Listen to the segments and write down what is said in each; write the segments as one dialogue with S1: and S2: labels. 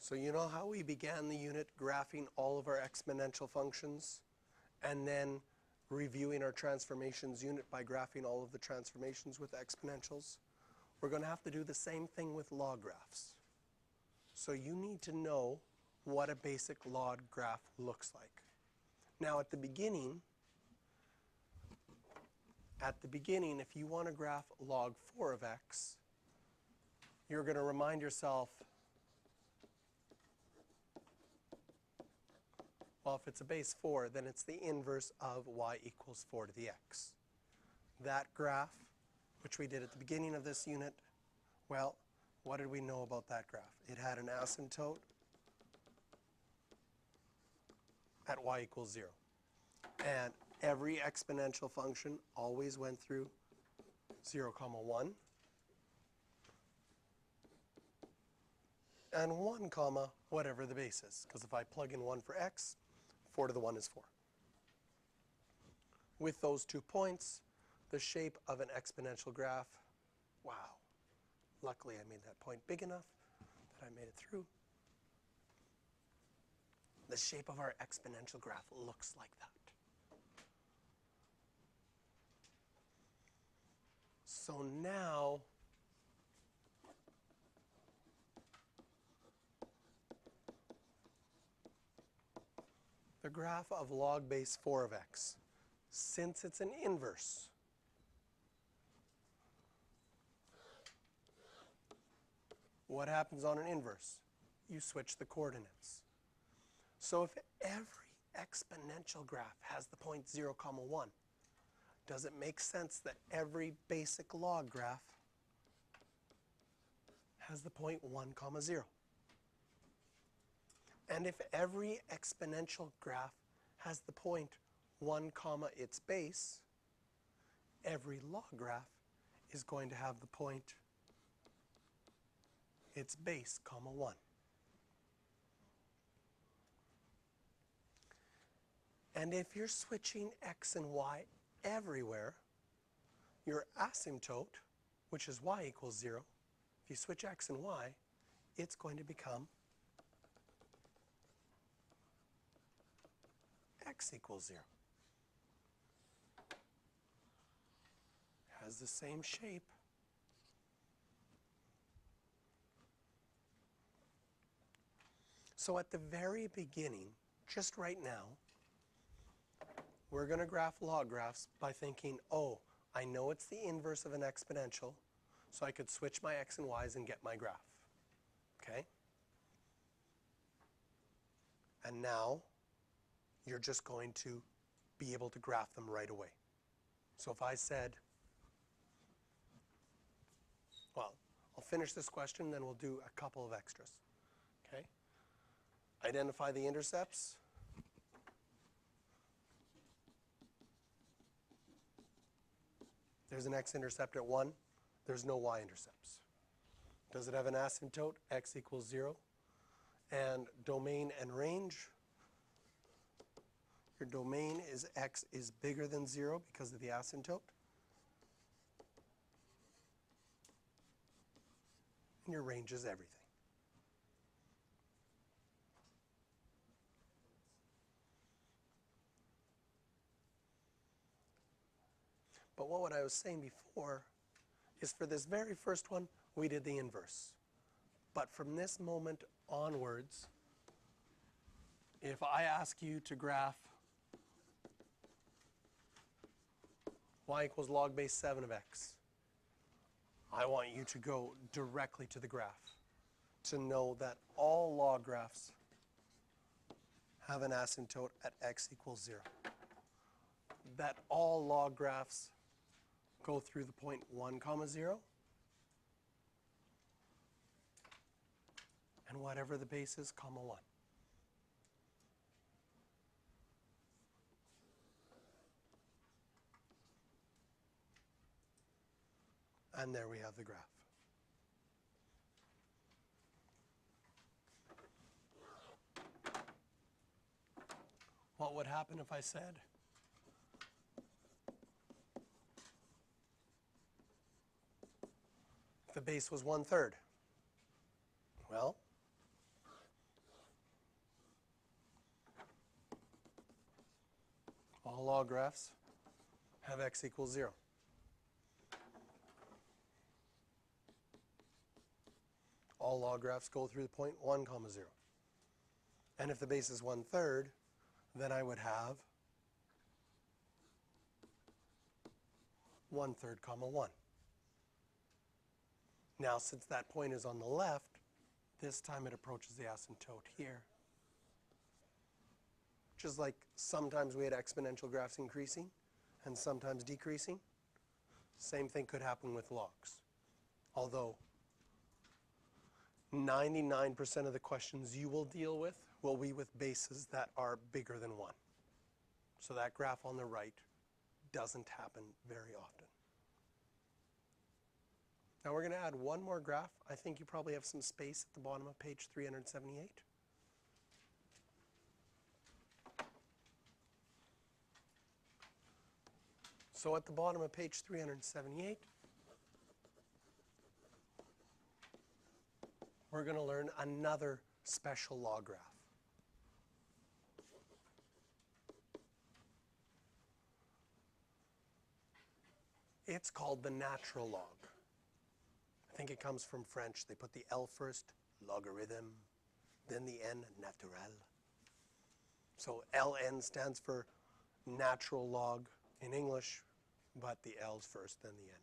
S1: So you know how we began the unit graphing all of our exponential functions and then reviewing our transformations unit by graphing all of the transformations with exponentials? We're going to have to do the same thing with log graphs. So you need to know what a basic log graph looks like. Now at the beginning, if you want to graph log 4 of x, you're going to remind yourself, well, if it's a base 4, then it's the inverse of y equals 4 to the x. That graph, which we did at the beginning of this unit, well, what did we know about that graph? It had an asymptote at y equals 0. And every exponential function always went through 0, 1, and 1, whatever the base is. Because if I plug in 1 for x, 4 to the 1 is 4. With those 2 points, the shape of an exponential graph, wow. Luckily I made that point big enough that I made it through. The shape of our exponential graph looks like that. So now, the graph of log base 4 of x, since it's an inverse, what happens on an inverse? You switch the coordinates. So if every exponential graph has the point 0, 1, does it make sense that every basic log graph has the point 1, 0? And if every exponential graph has the point 1, its base, every log graph is going to have the point its base, 1. And if you're switching x and y everywhere, your asymptote, which is y equals 0, if you switch x and y, it's going to become x equals 0. Has the same shape. So at the very beginning, just right now, we're going to graph log graphs by thinking, oh, I know it's the inverse of an exponential, so I could switch my x and y's and get my graph. Okay? And now, you're just going to be able to graph them right away. So if I said, well, I'll finish this question, then we'll do a couple of extras. Okay? Identify the intercepts. There's an x-intercept at 1. There's no y-intercepts. Does it have an asymptote? X equals 0. And domain and range. Your domain is x is bigger than 0 because of the asymptote. And your range is everything. But what I was saying before is for this very first one, we did the inverse. But from this moment onwards, if I ask you to graph y equals log base 7 of x, I want you to go directly to the graph to know that all log graphs have an asymptote at x equals 0. That all log graphs go through the point 1, 0, and whatever the base is, 1. And there we have the graph. What would happen if I said, the base was 1/3? Well, log graphs have x equals 0. All log graphs go through the point 1 comma 0. And if the base is 1/3, then I would have 1/3 comma 1. Now, since that point is on the left, this time it approaches the asymptote here. Just like sometimes we had exponential graphs increasing and sometimes decreasing, same thing could happen with logs. Although 99% of the questions you will deal with will be with bases that are bigger than 1. So that graph on the right doesn't happen very often. Now we're going to add one more graph. I think you probably have some space at the bottom of page 378. So at the bottom of page 378, we're going to learn another special log graph. It's called the natural log. I think it comes from French. They put the L first, logarithm, then the N, naturel. So LN stands for natural log in English, but the L's first, then the N.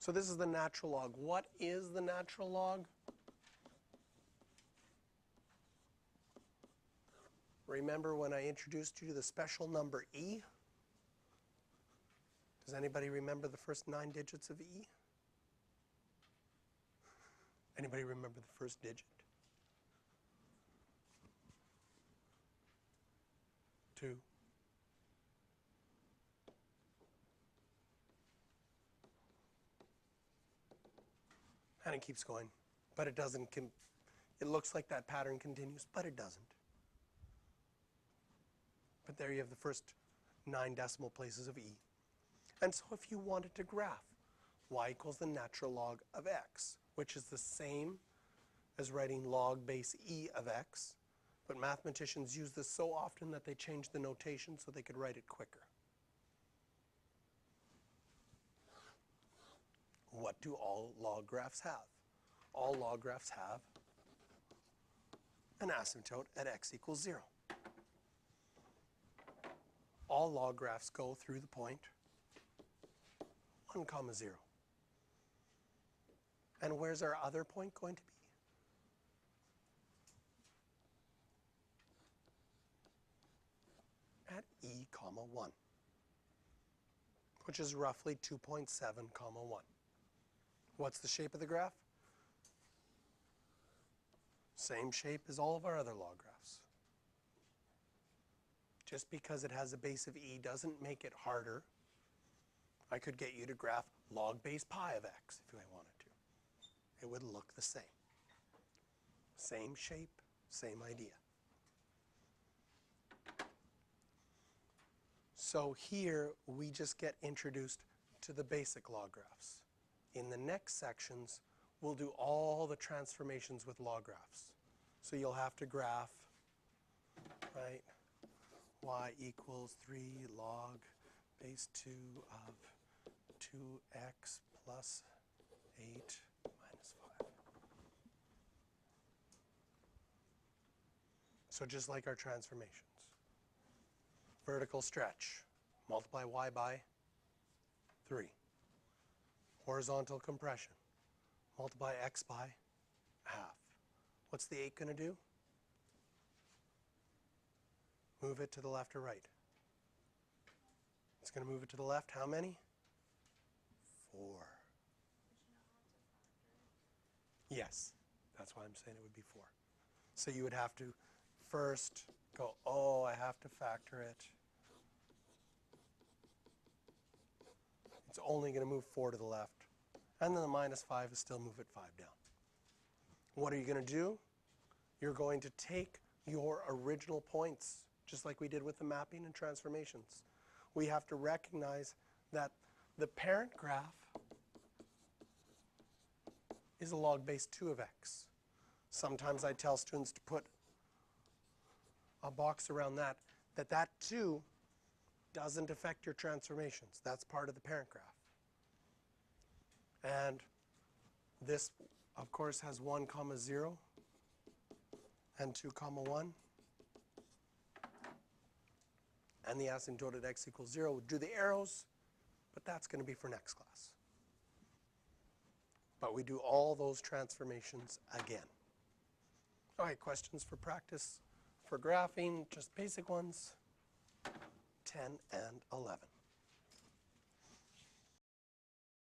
S1: So this is the natural log. What is the natural log? Remember when I introduced you to the special number E? Does anybody remember the first 9 digits of E? Anybody remember the first digit? 2. And it keeps going, but it doesn't. It looks like that pattern continues, but it doesn't. But there you have the first 9 decimal places of E. And so if you wanted to graph y equals the natural log of x, which is the same as writing log base E of x, but mathematicians use this so often that they changed the notation so they could write it quicker. What do all log graphs have? All log graphs have an asymptote at x equals 0. All log graphs go through the point 1 comma 0. And where's our other point going to be? At E comma 1, which is roughly 2.7 comma 1. What's the shape of the graph? Same shape as all of our other log graphs. Just because it has a base of E doesn't make it harder. I could get you to graph log base pi of x if I wanted to. It would look the same. Same shape, same idea. So here we just get introduced to the basic log graphs. In the next sections, we'll do all the transformations with log graphs. So you'll have to graph, right, y equals 3 log base 2 of 2x plus 8 minus 5. So just like our transformations. Vertical stretch, multiply y by 3. Horizontal compression, multiply x by half. What's the 8 going to do? Move it to the left or right? It's going to move it to the left. How many? 4. Yes, that's why I'm saying it would be 4. So you would have to first go, oh, I have to factor it. It's only going to move 4 to the left. And then the minus 5 is still move it 5 down. What are you going to do? You're going to take your original points, just like we did with the mapping and transformations. We have to recognize that the parent graph is a log base 2 of x. Sometimes I tell students to put a box around that 2 doesn't affect your transformations. That's part of the parent graph. And this, of course, has 1, 0 and 2, 1. And the asymptote at x equals 0 would do the arrows, but that's going to be for next class. But we do all those transformations again. All right, questions for practice for graphing, just basic ones, 10 and 11.